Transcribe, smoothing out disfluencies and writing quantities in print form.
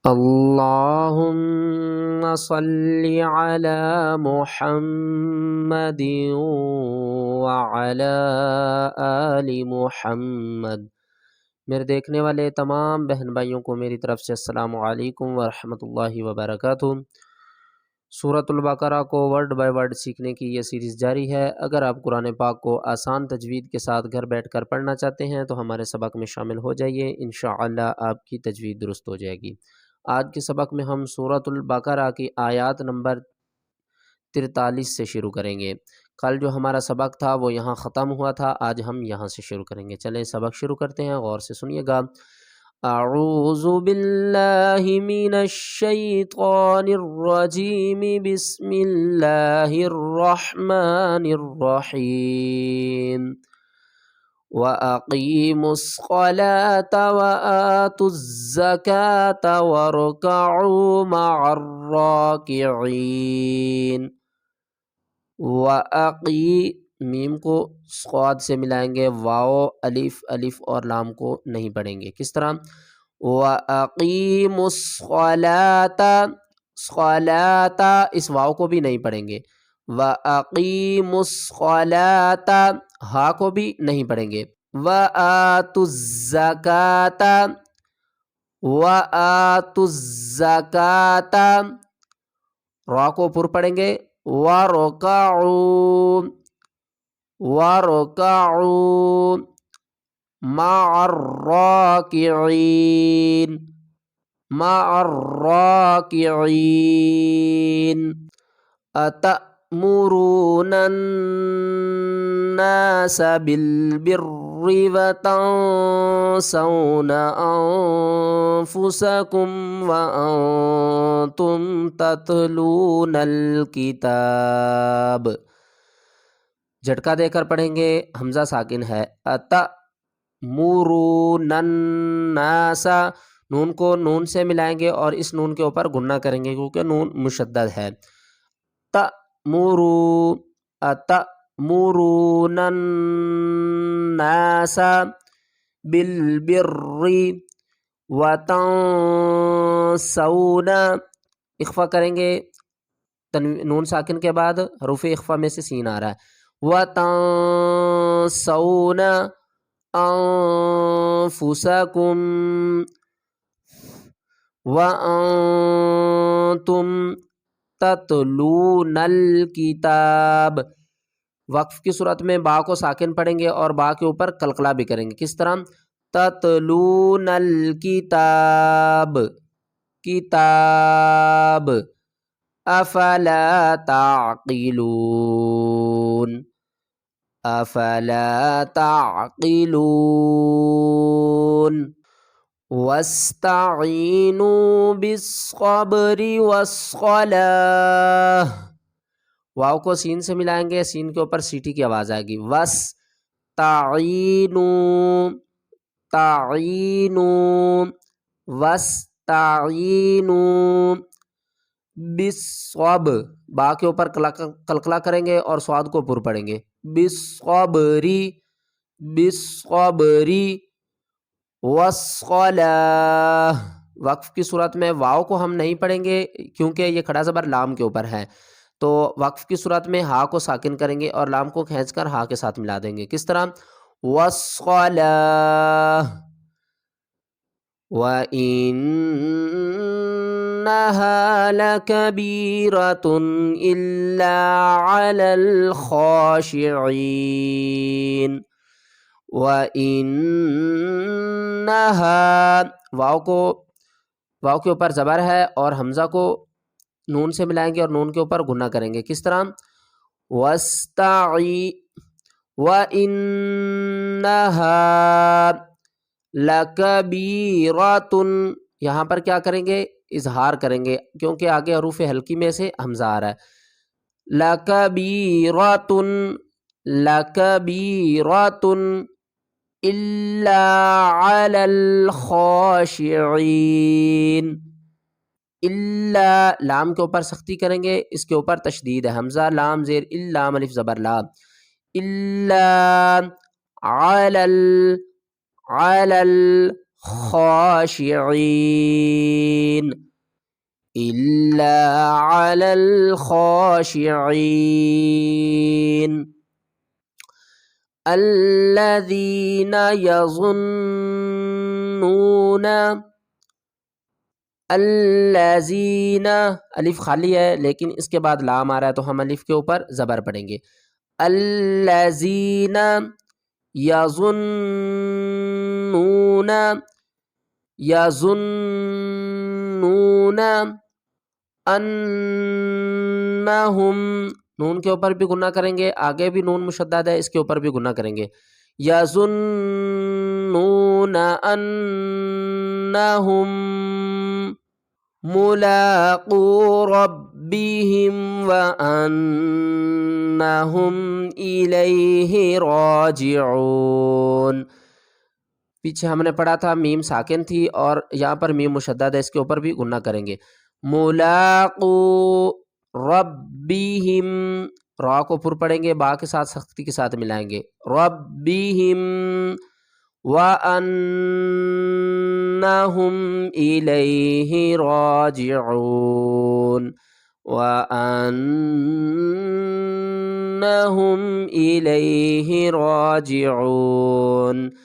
اللهم صل على محمد وعلى آل محمد۔ میرے دیکھنے والے تمام بہن بھائیوں کو میری طرف سے السلام علیکم ورحمۃ اللہ وبرکاتہ۔ سورۃ البقرہ کو ورڈ بائی ورڈ سیکھنے کی یہ سیریز جاری ہے۔ اگر آپ قرآن پاک کو آسان تجوید کے ساتھ گھر بیٹھ کر پڑھنا چاہتے ہیں تو ہمارے سبق میں شامل ہو جائیے، انشاءاللہ آپ کی تجوید درست ہو جائے گی۔ آج کے سبق میں ہم سورۃ البقرہ کی آیات نمبر 43 سے شروع کریں گے۔ کل جو ہمارا سبق تھا وہ یہاں ختم ہوا تھا، آج ہم یہاں سے شروع کریں گے۔ چلیں سبق شروع کرتے ہیں، غور سے سنیے گا۔ اعوذ باللہ من الشیطان الرجیم، بسم اللہ الرحمن الرحیم۔ وَأَقِيمُوا الصَّلَاةَ وَآتُوا الزَّكَاةَ وَارْكَعُوا مَعَ الرَّاكِعِينَ۔ میم کو صاد سے ملائیں گے، واو الف اور لام کو نہیں پڑھیں گے۔ کس طرح؟ وَأَقِيمُوا الصَّلَاةَ، اس واو کو بھی نہیں پڑھیں گے۔ وَأَقِيمُوا الصَّلَاةَ، ہا کو بھی نہیں پڑھیں گے۔ وَآتُوا الزَّكَاةَ، وَآتُوا الزَّكَاةَ، را کو پر پڑھیں گے۔ وَارْكَعُوا مَعَ الرَّاكِعِينَ، مَعَ الرَّاكِعِينَ۔ أَتَأْمُرُونَ النَّاسَ بِالْبِرِّ وَتَنْسَوْنَ أَنفُسَكُمْ وَأَنْتُمْ تَتْلُونَ الْكِتَابَ۔ جھٹکا دے کر پڑھیں گے، حمزہ ساکن ہے۔ أَتَأْمُرُونَ النَّاسَ، نون کو نون سے ملائیں گے اور اس نون کے اوپر غنہ کریں گے کیونکہ نون مشدد ہے۔ أَتَأْمُرُونَ النَّاسَ بِالْبِرِّ وَتَنْسَوْنَ، اخفا کریں گے، نون ساکن کے بعد حروف اخفا میں سے سین آ رہا ہے۔ وَتَنْسَوْنَ أَنفُسَكُمْ وَأَنْتُمْ تَتْلُونَ الْكِتَابَ۔ وقف کی صورت میں با کو ساکن پڑھیں گے اور با کے اوپر قلقلہ بھی کریں گے۔ کس طرح؟ تَتْلُونَ الْكِتَابَ، کتاب۔ أَفَلَا تَعْقِلُونَ، أَفَلَا تَعْقِلُونَ۔ وَاسْتَعِينُوا بِالصَّبْرِ وَالصَّلَاةِ، واو کو سین سے ملائیں گے، سین کے اوپر سیٹی کی آواز آئے گی۔ وَاسْتَعِينُوا، تعینوا، وَاسْتَعِينُوا بالصبر، با کے اوپر قلقلہ کریں گے اور صاد کو پر پڑھیں گے۔ بالصبری، بالصبری والصلاة۔ وقف کی صورت میں واو کو ہم نہیں پڑھیں گے کیونکہ یہ کھڑا زبر لام کے اوپر ہے، تو وقف کی صورت میں ہا کو ساکن کریں گے اور لام کو کھینچ کر ہا کے ساتھ ملا دیں گے۔ کس طرح؟ والصلاة وَإِنَّهَا لَكَبِيرَةٌ إِلَّا عَلَى الْخَاشِعِينَ۔ وَإِنَّهَا، واو کے اوپر زبر ہے اور حمزہ کو نون سے ملائیں گے اور نون کے اوپر غنہ کریں گے۔ کس طرح؟ وَإِنَّهَا لَكَبِيرَةٌ، یہاں پر کیا کریں گے؟ اظہار کریں گے کیونکہ آگے حروف حلقی میں سے حمزہ آ رہا ہے۔ لَكَبِيرَةٌ، لَكَبِيرَةٌ إِلَّا عَلَى الْخَاشِعِينَ۔ الا، لام کے اوپر سختی کریں گے، اس کے اوپر تشدید ہے، حمزہ لام زیر اللام الف زبر لا۔ الا علی الخاشعین، إلا على الخاشعين الذين يظنون الذین الف خالی ہے لیکن اس کے بعد لام آ رہا ہے تو ہم الف کے اوپر زبر پڑھیں گے. الذین یظنون یظنون انہم نون کے اوپر بھی گنہ کریں گے, آگے بھی نون مشدد ہے اس کے اوپر بھی گنہ کریں گے. یظنون انہم ملاقو ربهم وانہم الیہ راجعون. پیچھے ہم نے پڑھا تھا میم ساکن تھی اور یہاں پر میم مشدد ہے, اس کے اوپر بھی گنہ کریں گے. ملاقو ربهم, را کو پر پڑھیں گے, با کے ساتھ سختی کے ساتھ ملائیں گے. ربهم وَأَنَّهُمْ إِلَيْهِ رَاجِعُونَ وَأَنَّهُمْ إِلَيْهِ رَاجِعُونَ.